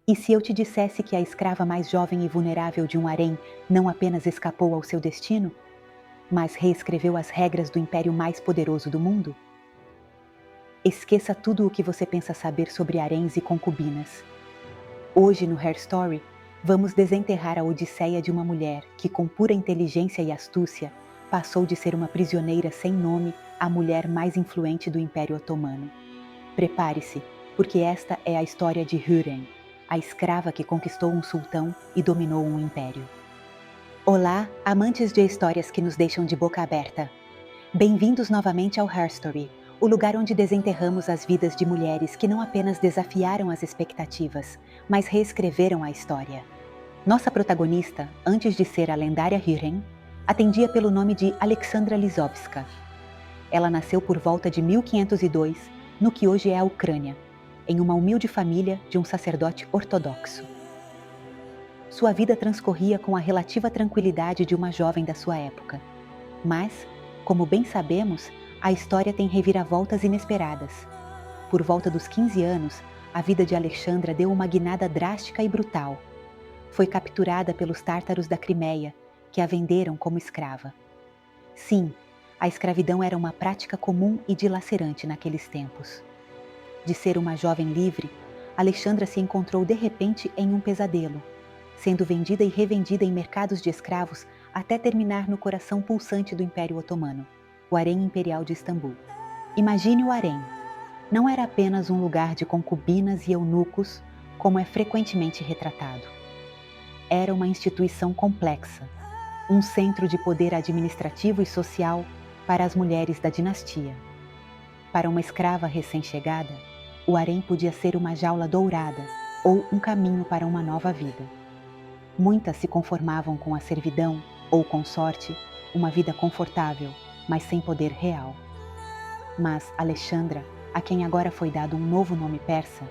E se eu te dissesse que a escrava mais jovem e vulnerável de um harém não apenas escapou ao seu destino, mas reescreveu as regras do império mais poderoso do mundo? Esqueça tudo o que você pensa saber sobre haréns e concubinas. Hoje, no Her Story, vamos desenterrar a odisseia de uma mulher que, com pura inteligência e astúcia, passou de ser uma prisioneira sem nome à mulher mais influente do Império Otomano. Prepare-se, porque esta é a história de Hürrem, a escrava que conquistou um sultão e dominou um império. Olá, amantes de histórias que nos deixam de boca aberta. Bem-vindos novamente ao Her Story, o lugar onde desenterramos as vidas de mulheres que não apenas desafiaram as expectativas, mas reescreveram a história. Nossa protagonista, antes de ser a lendária Hürrem, atendia pelo nome de Alexandra Lisovska. Ela nasceu por volta de 1502, no que hoje é a Ucrânia, em uma humilde família de um sacerdote ortodoxo. Sua vida transcorria com a relativa tranquilidade de uma jovem da sua época. Mas, como bem sabemos, a história tem reviravoltas inesperadas. Por volta dos 15 anos, a vida de Alexandra deu uma guinada drástica e brutal. Foi capturada pelos tártaros da Crimeia, que a venderam como escrava. Sim, a escravidão era uma prática comum e dilacerante naqueles tempos. De ser uma jovem livre, Alexandra se encontrou de repente em um pesadelo, sendo vendida e revendida em mercados de escravos até terminar no coração pulsante do Império Otomano, o Harém Imperial de Istambul. Imagine o harém. Não era apenas um lugar de concubinas e eunucos, como é frequentemente retratado. Era uma instituição complexa, um centro de poder administrativo e social para as mulheres da dinastia. Para uma escrava recém-chegada, o harém podia ser uma jaula dourada ou um caminho para uma nova vida. Muitas se conformavam com a servidão ou, com sorte, uma vida confortável, mas sem poder real. Mas Alexandra, a quem agora foi dado um novo nome persa,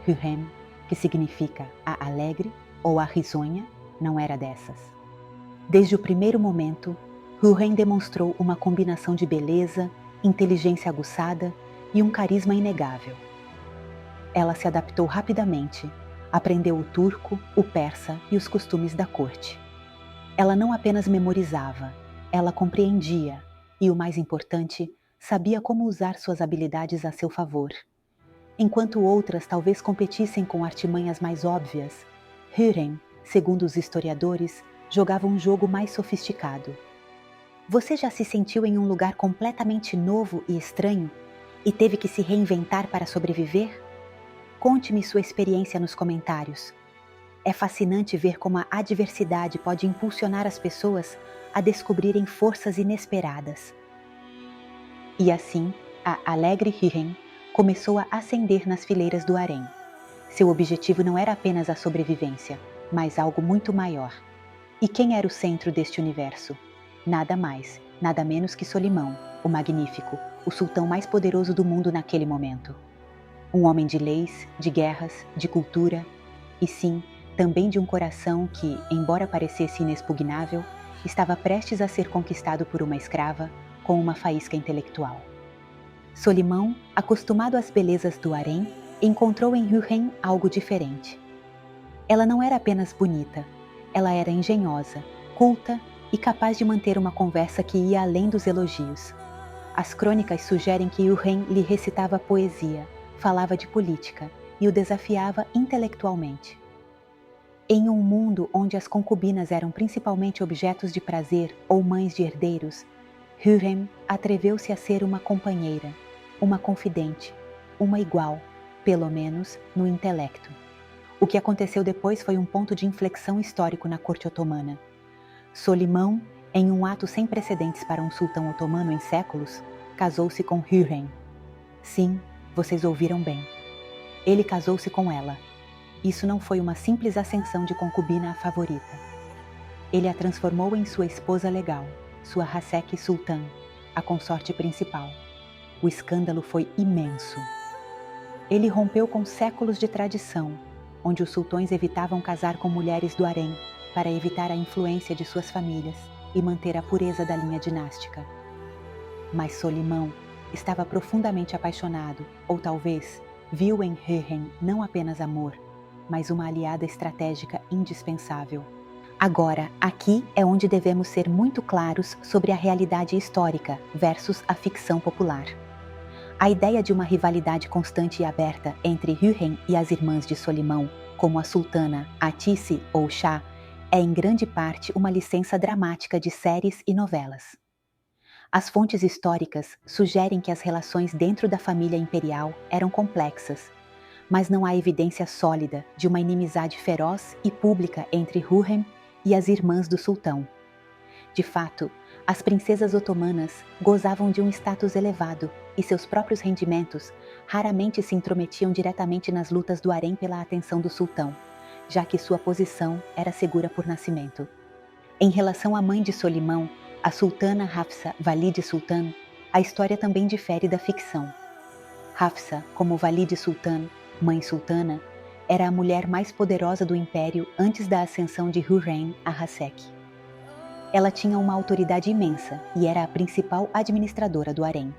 Hürrem, que significa a alegre ou a risonha, não era dessas. Desde o primeiro momento, Hürrem demonstrou uma combinação de beleza, inteligência aguçada e um carisma inegável. Ela se adaptou rapidamente, aprendeu o turco, o persa e os costumes da corte. Ela não apenas memorizava, ela compreendia e, o mais importante, sabia como usar suas habilidades a seu favor. Enquanto outras talvez competissem com artimanhas mais óbvias, Hürrem, segundo os historiadores, jogava um jogo mais sofisticado. Você já se sentiu em um lugar completamente novo e estranho e teve que se reinventar para sobreviver? Conte-me sua experiência nos comentários. É fascinante ver como a adversidade pode impulsionar as pessoas a descobrirem forças inesperadas. E assim, a alegre Hürrem começou a ascender nas fileiras do harém. Seu objetivo não era apenas a sobrevivência, mas algo muito maior. E quem era o centro deste universo? Nada mais, nada menos que Solimão, o Magnífico, o sultão mais poderoso do mundo naquele momento. Um homem de leis, de guerras, de cultura e, sim, também de um coração que, embora parecesse inexpugnável, estava prestes a ser conquistado por uma escrava com uma faísca intelectual. Solimão, acostumado às belezas do harém, encontrou em Hürrem algo diferente. Ela não era apenas bonita, ela era engenhosa, culta e capaz de manter uma conversa que ia além dos elogios. As crônicas sugerem que Hürrem lhe recitava poesia, falava de política e o desafiava intelectualmente. Em um mundo onde as concubinas eram principalmente objetos de prazer ou mães de herdeiros, Hürrem atreveu-se a ser uma companheira, uma confidente, uma igual, pelo menos no intelecto. O que aconteceu depois foi um ponto de inflexão histórico na corte otomana. Solimão, em um ato sem precedentes para um sultão otomano em séculos, casou-se com Hürrem. Sim, vocês ouviram bem. Ele casou-se com ela. Isso não foi uma simples ascensão de concubina à favorita. Ele a transformou em sua esposa legal, sua Hasek Sultan, a consorte principal. O escândalo foi imenso. Ele rompeu com séculos de tradição, onde os sultões evitavam casar com mulheres do harém para evitar a influência de suas famílias e manter a pureza da linha dinástica. Mas Solimão estava profundamente apaixonado, ou talvez viu em Hürrem não apenas amor, mas uma aliada estratégica indispensável. Agora, aqui é onde devemos ser muito claros sobre a realidade histórica versus a ficção popular. A ideia de uma rivalidade constante e aberta entre Hürrem e as irmãs de Solimão, como a sultana Atice ou Shah, é em grande parte uma licença dramática de séries e novelas. As fontes históricas sugerem que as relações dentro da família imperial eram complexas, mas não há evidência sólida de uma inimizade feroz e pública entre Hürrem e as irmãs do sultão. De fato, as princesas otomanas gozavam de um status elevado e seus próprios rendimentos raramente se intrometiam diretamente nas lutas do harém pela atenção do sultão, já que sua posição era segura por nascimento. Em relação à mãe de Solimão, a sultana Hafsa Valide Sultan, a história também difere da ficção. Hafsa, como Valide Sultan, mãe sultana, era a mulher mais poderosa do império antes da ascensão de Hürrem a Hasek. Ela tinha uma autoridade imensa e era a principal administradora do harém.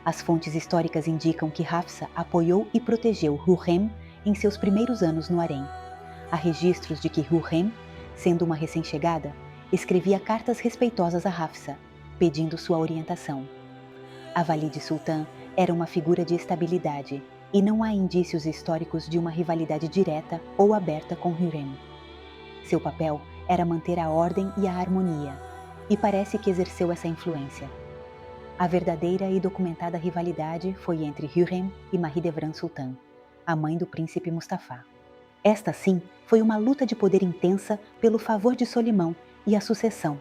As fontes históricas indicam que Hafsa apoiou e protegeu Hürrem em seus primeiros anos no harém. Há registros de que Hürrem, sendo uma recém-chegada, escrevia cartas respeitosas a Hafsa, pedindo sua orientação. A Valide Sultan era uma figura de estabilidade e não há indícios históricos de uma rivalidade direta ou aberta com Hürrem. Seu papel era manter a ordem e a harmonia, e parece que exerceu essa influência. A verdadeira e documentada rivalidade foi entre Hürrem e Mahidevran Sultan, a mãe do príncipe Mustafá. Esta, sim, foi uma luta de poder intensa pelo favor de Solimão e a sucessão,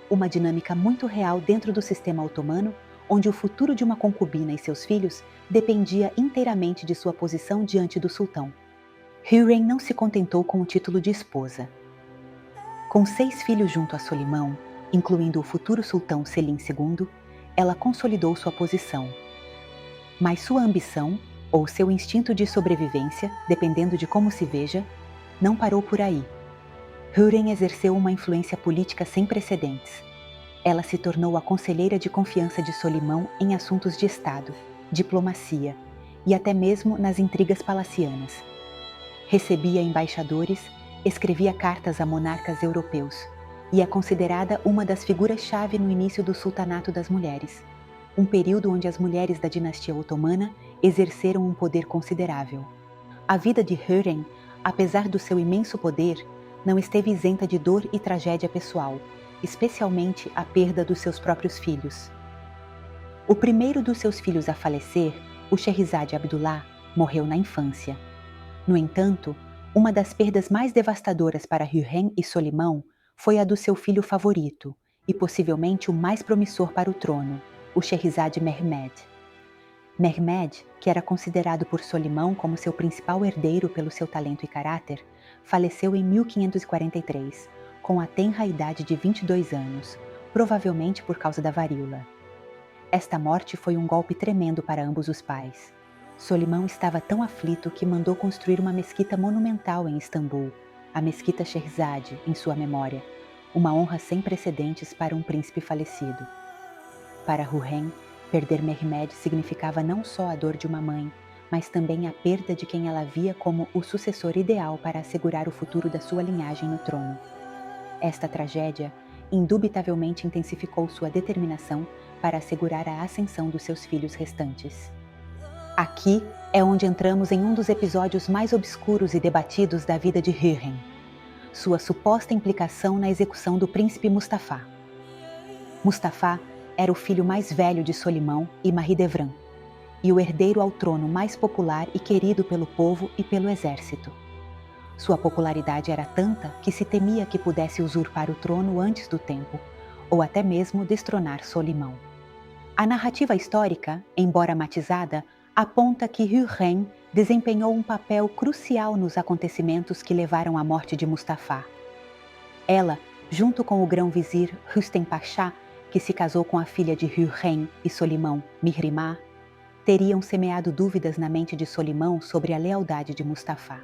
uma dinâmica muito real dentro do sistema otomano, onde o futuro de uma concubina e seus filhos dependia inteiramente de sua posição diante do sultão. Hürrem não se contentou com o título de esposa. Com 6 filhos junto a Solimão, incluindo o futuro sultão Selim II, ela consolidou sua posição. Mas sua ambição, ou seu instinto de sobrevivência, dependendo de como se veja, não parou por aí. Hürrem exerceu uma influência política sem precedentes. Ela se tornou a conselheira de confiança de Solimão em assuntos de Estado, diplomacia e até mesmo nas intrigas palacianas. Recebia embaixadores, escrevia cartas a monarcas europeus e é considerada uma das figuras-chave no início do sultanato das mulheres, um período onde as mulheres da dinastia otomana exerceram um poder considerável. A vida de Hürrem, apesar do seu imenso poder, não esteve isenta de dor e tragédia pessoal, especialmente a perda dos seus próprios filhos. O primeiro dos seus filhos a falecer, o Sheherazade Abdullah, morreu na infância. No entanto, uma das perdas mais devastadoras para Hürrem e Solimão foi a do seu filho favorito, e possivelmente o mais promissor para o trono, o Sheherazade Mehmed. Mehmed, que era considerado por Solimão como seu principal herdeiro pelo seu talento e caráter, faleceu em 1543, com a tenra idade de 22 anos, provavelmente por causa da varíola. Esta morte foi um golpe tremendo para ambos os pais. Solimão estava tão aflito que mandou construir uma mesquita monumental em Istambul, a Mesquita Sheherazade, em sua memória, uma honra sem precedentes para um príncipe falecido. Para Hürrem, perder Mehmed significava não só a dor de uma mãe, mas também a perda de quem ela via como o sucessor ideal para assegurar o futuro da sua linhagem no trono. Esta tragédia indubitavelmente intensificou sua determinação para assegurar a ascensão dos seus filhos restantes. Aqui é onde entramos em um dos episódios mais obscuros e debatidos da vida de Hürrem, sua suposta implicação na execução do príncipe Mustafá. Mustafá era o filho mais velho de Solimão e Mahidevran, e o herdeiro ao trono mais popular e querido pelo povo e pelo exército. Sua popularidade era tanta que se temia que pudesse usurpar o trono antes do tempo, ou até mesmo destronar Solimão. A narrativa histórica, embora matizada, aponta que Hürrem desempenhou um papel crucial nos acontecimentos que levaram à morte de Mustafá. Ela, junto com o grão-vizir Rüstem Pachá, que se casou com a filha de Hürrem e Solimão, Mihrimah, teriam semeado dúvidas na mente de Solimão sobre a lealdade de Mustafá.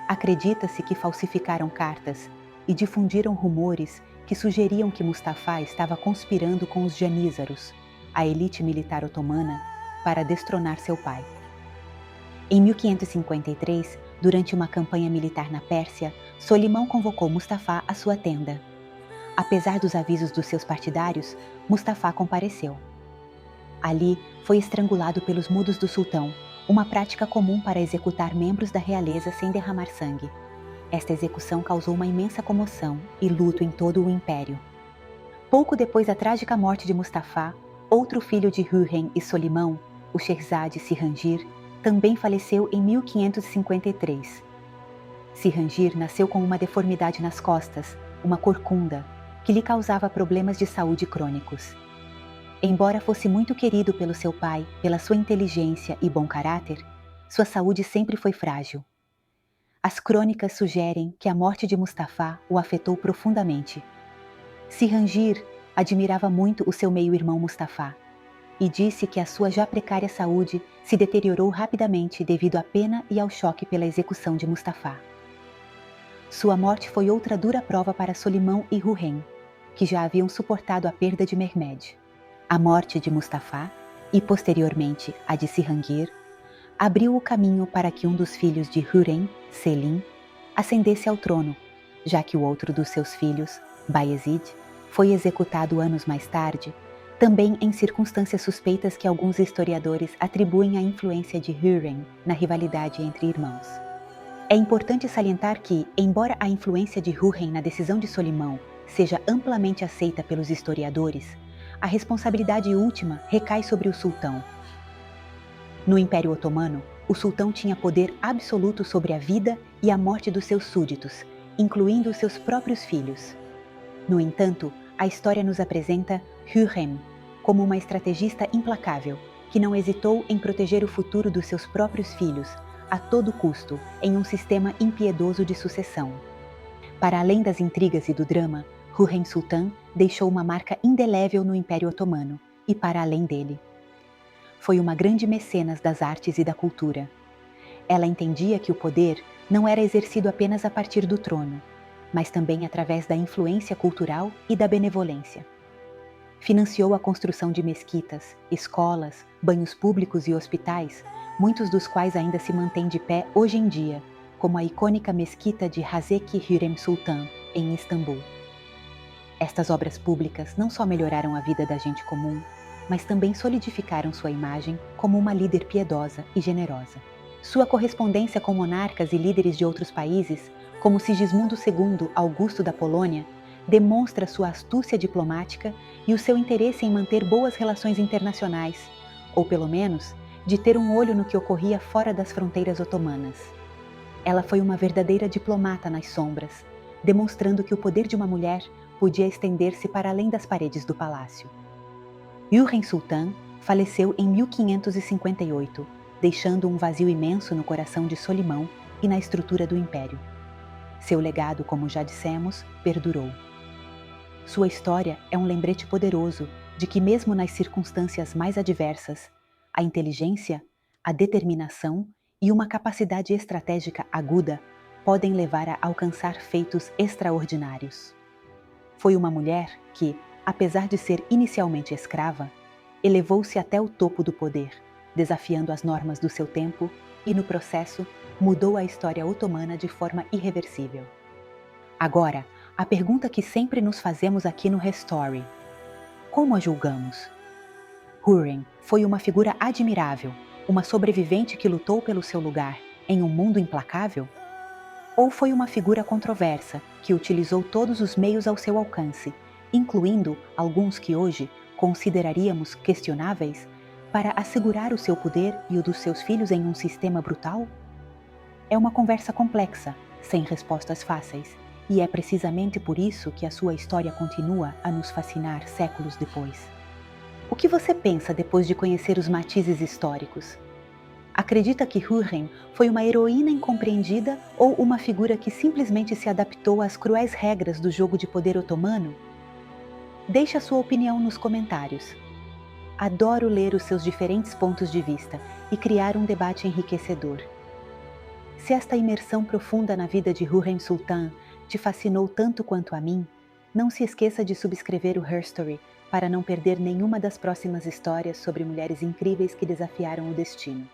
Acredita-se que falsificaram cartas e difundiram rumores que sugeriam que Mustafá estava conspirando com os janízaros, a elite militar otomana, para destronar seu pai. Em 1553, Durante uma campanha militar na Pérsia, Solimão convocou Mustafá à sua tenda. Apesar dos avisos dos seus partidários, Mustafá compareceu. Ali, foi estrangulado pelos mudos do sultão, uma prática comum para executar membros da realeza sem derramar sangue. Esta execução causou uma imensa comoção e luto em todo o império. Pouco depois da trágica morte de Mustafá, outro filho de Hürrem e Solimão, o Sherzade Sirhanjir, também faleceu em 1553. Sirhanjir nasceu com uma deformidade nas costas, uma corcunda, que lhe causava problemas de saúde crônicos. Embora fosse muito querido pelo seu pai, pela sua inteligência e bom caráter, sua saúde sempre foi frágil. As crônicas sugerem que a morte de Mustafá o afetou profundamente. Sirhanjir admirava muito o seu meio-irmão Mustafá e disse que a sua já precária saúde se deteriorou rapidamente devido à pena e ao choque pela execução de Mustafá. Sua morte foi outra dura prova para Solimão e Hürrem, que já haviam suportado a perda de Mehmed. A morte de Mustafá, e posteriormente a de Sirhanjir, abriu o caminho para que um dos filhos de Hürrem, Selim, ascendesse ao trono, já que o outro dos seus filhos, Bayezid, foi executado anos mais tarde, também em circunstâncias suspeitas que alguns historiadores atribuem à influência de Hürrem na rivalidade entre irmãos. É importante salientar que, embora a influência de Hürrem na decisão de Solimão seja amplamente aceita pelos historiadores, a responsabilidade última recai sobre o sultão. No Império Otomano, o sultão tinha poder absoluto sobre a vida e a morte dos seus súditos, incluindo os seus próprios filhos. No entanto, a história nos apresenta Hürrem como uma estrategista implacável, que não hesitou em proteger o futuro dos seus próprios filhos, a todo custo, em um sistema impiedoso de sucessão. Para além das intrigas e do drama, Hürrem Sultan deixou uma marca indelével no Império Otomano e para além dele. Foi uma grande mecenas das artes e da cultura. Ela entendia que o poder não era exercido apenas a partir do trono, mas também através da influência cultural e da benevolência. Financiou a construção de mesquitas, escolas, banhos públicos e hospitais, muitos dos quais ainda se mantêm de pé hoje em dia, como a icônica mesquita de Hazreti Hürrem Sultan, em Istambul. Estas obras públicas não só melhoraram a vida da gente comum, mas também solidificaram sua imagem como uma líder piedosa e generosa. Sua correspondência com monarcas e líderes de outros países, como Sigismundo II Augusto da Polônia, demonstra sua astúcia diplomática e o seu interesse em manter boas relações internacionais, ou pelo menos, de ter um olho no que ocorria fora das fronteiras otomanas. Ela foi uma verdadeira diplomata nas sombras, demonstrando que o poder de uma mulher podia estender-se para além das paredes do palácio. Hürrem Sultan faleceu em 1558, deixando um vazio imenso no coração de Solimão e na estrutura do império. Seu legado, como já dissemos, perdurou. Sua história é um lembrete poderoso de que, mesmo nas circunstâncias mais adversas, a inteligência, a determinação e uma capacidade estratégica aguda podem levar a alcançar feitos extraordinários. Foi uma mulher que, apesar de ser inicialmente escrava, elevou-se até o topo do poder, desafiando as normas do seu tempo e, no processo, mudou a história otomana de forma irreversível. Agora, a pergunta que sempre nos fazemos aqui no Restory: como a julgamos? Hürrem foi uma figura admirável, uma sobrevivente que lutou pelo seu lugar em um mundo implacável? Ou foi uma figura controversa que utilizou todos os meios ao seu alcance, incluindo alguns que hoje consideraríamos questionáveis, para assegurar o seu poder e o dos seus filhos em um sistema brutal? É uma conversa complexa, sem respostas fáceis, e é precisamente por isso que a sua história continua a nos fascinar séculos depois. O que você pensa depois de conhecer os matizes históricos? Acredita que Hürrem foi uma heroína incompreendida ou uma figura que simplesmente se adaptou às cruéis regras do jogo de poder otomano? Deixe a sua opinião nos comentários. Adoro ler os seus diferentes pontos de vista e criar um debate enriquecedor. Se esta imersão profunda na vida de Hürrem Sultan te fascinou tanto quanto a mim, não se esqueça de subscrever o Herstory para não perder nenhuma das próximas histórias sobre mulheres incríveis que desafiaram o destino.